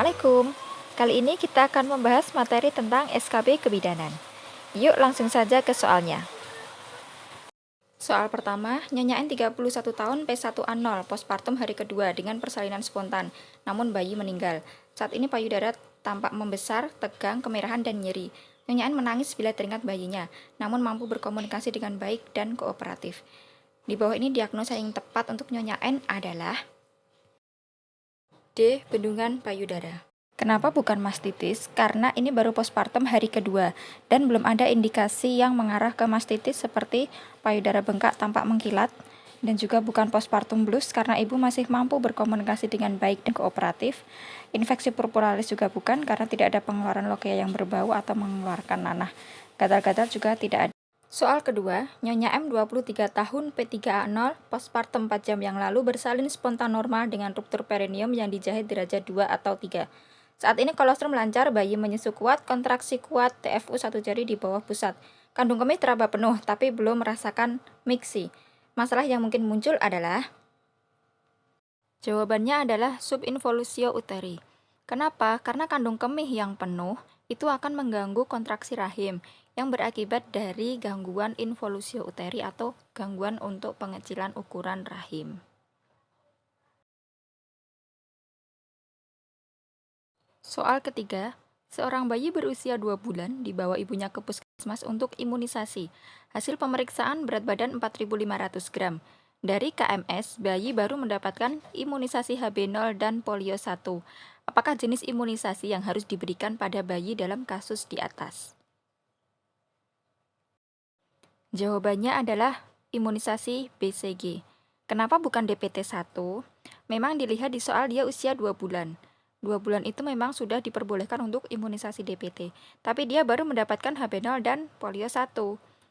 Assalamualaikum. Kali ini kita akan membahas materi tentang SKB kebidanan. Yuk langsung saja ke soalnya. Soal pertama, Nyonya N 31 tahun P1A0 postpartum hari kedua dengan persalinan spontan, namun bayi meninggal. Saat ini payudara tampak membesar, tegang, kemerahan, dan nyeri. Nyonya N menangis bila teringat bayinya, namun mampu berkomunikasi dengan baik dan kooperatif. Di bawah ini diagnosa yang tepat untuk Nyonya N adalah D. Bendungan payudara. Kenapa bukan mastitis? Karena ini baru postpartum hari kedua dan belum ada indikasi yang mengarah ke mastitis seperti payudara bengkak tampak mengkilat, dan juga bukan postpartum blues karena ibu masih mampu berkomunikasi dengan baik dan kooperatif. Infeksi purpuralis juga bukan karena tidak ada pengeluaran lokia yang berbau atau mengeluarkan nanah. Gatal-gatal juga tidak ada. Soal kedua, Nyonya M 23 tahun P3A0 postpartum 4 jam yang lalu bersalin spontan normal dengan ruptur perineum yang dijahit derajat 2 atau 3. Saat ini kolostrum lancar, bayi menyusu kuat, kontraksi kuat, TFU satu jari di bawah pusat. Kandung kemih teraba penuh, tapi belum merasakan miksi. Masalah yang mungkin muncul adalah jawabannya adalah subinvolusio uteri. Kenapa? Karena kandung kemih yang penuh itu akan mengganggu kontraksi rahim yang berakibat dari gangguan involusio uteri atau gangguan untuk pengecilan ukuran rahim. Soal ketiga, seorang bayi berusia 2 bulan dibawa ibunya ke puskesmas untuk imunisasi. Hasil pemeriksaan berat badan 4.500 gram. Dari KMS, bayi baru mendapatkan imunisasi HB0 dan polio 1. Apakah jenis imunisasi yang harus diberikan pada bayi dalam kasus di atas? Jawabannya adalah imunisasi BCG. Kenapa bukan DPT-1? Memang dilihat di soal dia usia 2 bulan. 2 bulan itu memang sudah diperbolehkan untuk imunisasi DPT, tapi dia baru mendapatkan HB0 dan polio 1.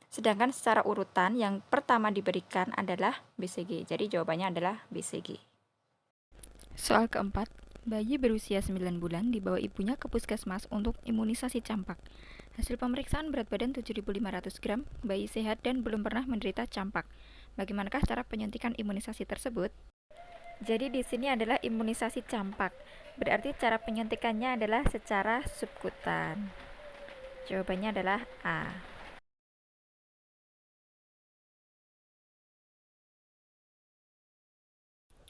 Sedangkan secara urutan yang pertama diberikan adalah BCG. Jadi jawabannya adalah BCG. Soal keempat, bayi berusia 9 bulan dibawa ibunya ke puskesmas untuk imunisasi campak. Hasil pemeriksaan berat badan 7.500 gram, bayi sehat dan belum pernah menderita campak. Bagaimanakah cara penyuntikan imunisasi tersebut? Jadi di sini adalah imunisasi campak. Berarti cara penyuntikannya adalah secara subkutan. Jawabannya adalah A.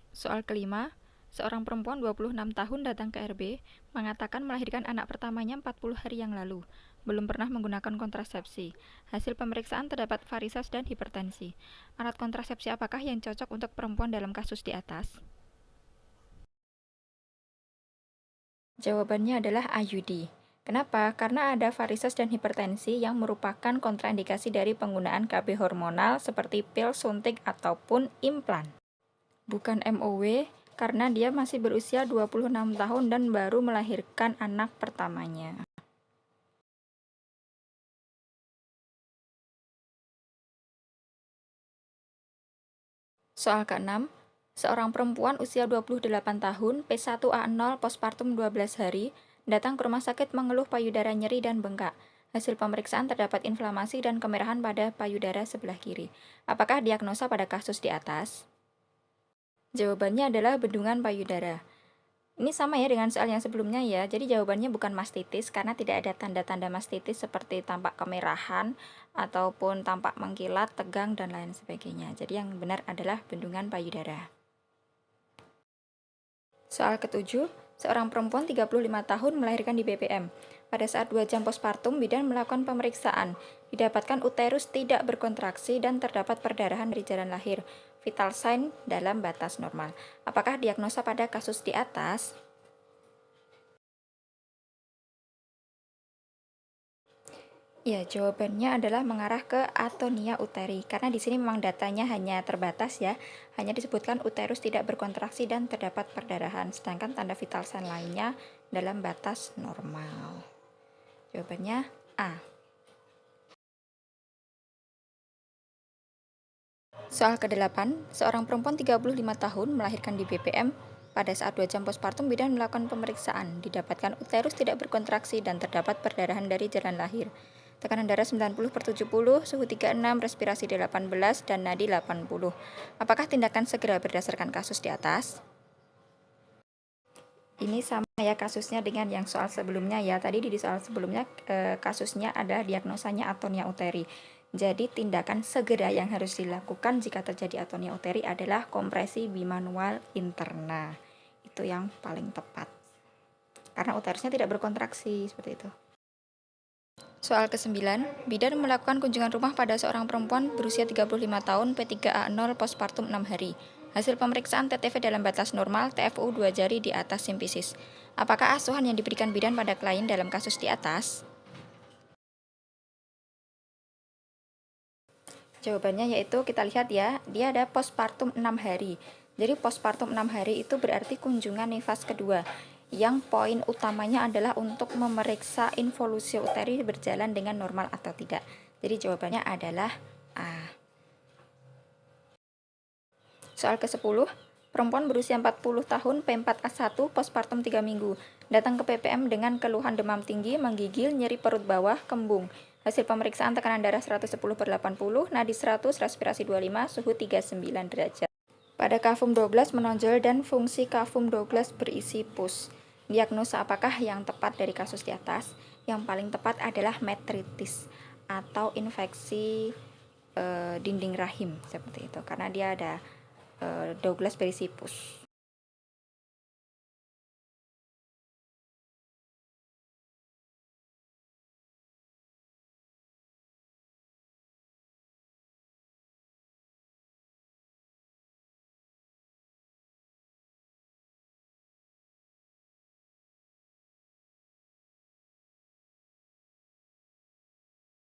Soal kelima, seorang perempuan 26 tahun datang ke RB, mengatakan melahirkan anak pertamanya 40 hari yang lalu. Belum pernah menggunakan kontrasepsi. Hasil pemeriksaan terdapat varises dan hipertensi. Alat kontrasepsi apakah yang cocok untuk perempuan dalam kasus di atas? Jawabannya adalah IUD. Kenapa? Karena ada varises dan hipertensi yang merupakan kontraindikasi dari penggunaan KB hormonal seperti pil, suntik, ataupun implan. Bukan MOW, karena dia masih berusia 26 tahun dan baru melahirkan anak pertamanya. Soal ke-6, seorang perempuan usia 28 tahun, P1A0 postpartum 12 hari, datang ke rumah sakit mengeluh payudara nyeri dan bengkak. Hasil pemeriksaan terdapat inflamasi dan kemerahan pada payudara sebelah kiri. Apakah diagnosa pada kasus di atas? Jawabannya adalah bendungan payudara. Ini sama ya dengan soal yang sebelumnya ya, jadi jawabannya bukan mastitis karena tidak ada tanda-tanda mastitis seperti tampak kemerahan ataupun tampak mengkilat, tegang, dan lain sebagainya. Jadi yang benar adalah bendungan payudara. Soal ketujuh, seorang perempuan 35 tahun melahirkan di BPM. Pada saat 2 jam postpartum, bidan melakukan pemeriksaan. Didapatkan uterus tidak berkontraksi dan terdapat perdarahan dari jalan lahir. Vital sign dalam batas normal. Apakah diagnosa pada kasus di atas? Ya, jawabannya adalah mengarah ke atonia uteri. Karena di sini memang datanya hanya terbatas ya. Hanya disebutkan uterus tidak berkontraksi dan terdapat perdarahan. Sedangkan tanda vital sign lainnya dalam batas normal. Jawabannya A. Soal ke-8, seorang perempuan 35 tahun melahirkan di BPM. Pada saat 2 jam postpartum, bidan melakukan pemeriksaan. Didapatkan uterus tidak berkontraksi dan terdapat perdarahan dari jalan lahir. Tekanan darah 90/70, suhu 36, respirasi 18, dan nadi 80. Apakah tindakan segera berdasarkan kasus di atas? Ini sama ya kasusnya dengan yang soal sebelumnya ya. Tadi di soal sebelumnya kasusnya adalah diagnosanya atonia uteri. Jadi tindakan segera yang harus dilakukan jika terjadi atonia uteri adalah kompresi bimanual interna. Itu yang paling tepat. Karena uterusnya tidak berkontraksi seperti itu. Soal ke-9, bidan melakukan kunjungan rumah pada seorang perempuan berusia 35 tahun P3A0 postpartum 6 hari. Hasil pemeriksaan TTV dalam batas normal, TFU 2 jari di atas simpisis. Apakah asuhan yang diberikan bidan pada klien dalam kasus di atas? Jawabannya yaitu kita lihat ya, dia ada postpartum 6 hari. Jadi postpartum 6 hari itu berarti kunjungan nifas kedua. Yang poin utamanya adalah untuk memeriksa involusi uteri berjalan dengan normal atau tidak. Jadi jawabannya adalah A. Soal ke-10, perempuan berusia 40 tahun P4A1 postpartum 3 minggu. Datang ke PPM dengan keluhan demam tinggi, menggigil, nyeri perut bawah, kembung. Hasil pemeriksaan tekanan darah 110/80, nadi 100, respirasi 25, suhu 39 derajat. Pada kafum 12 menonjol dan fungsi kafum 12 berisi pus. Diagnosa apakah yang tepat dari kasus di atas? Yang paling tepat adalah metritis atau infeksi dinding rahim seperti itu karena dia ada Douglas berisi pus.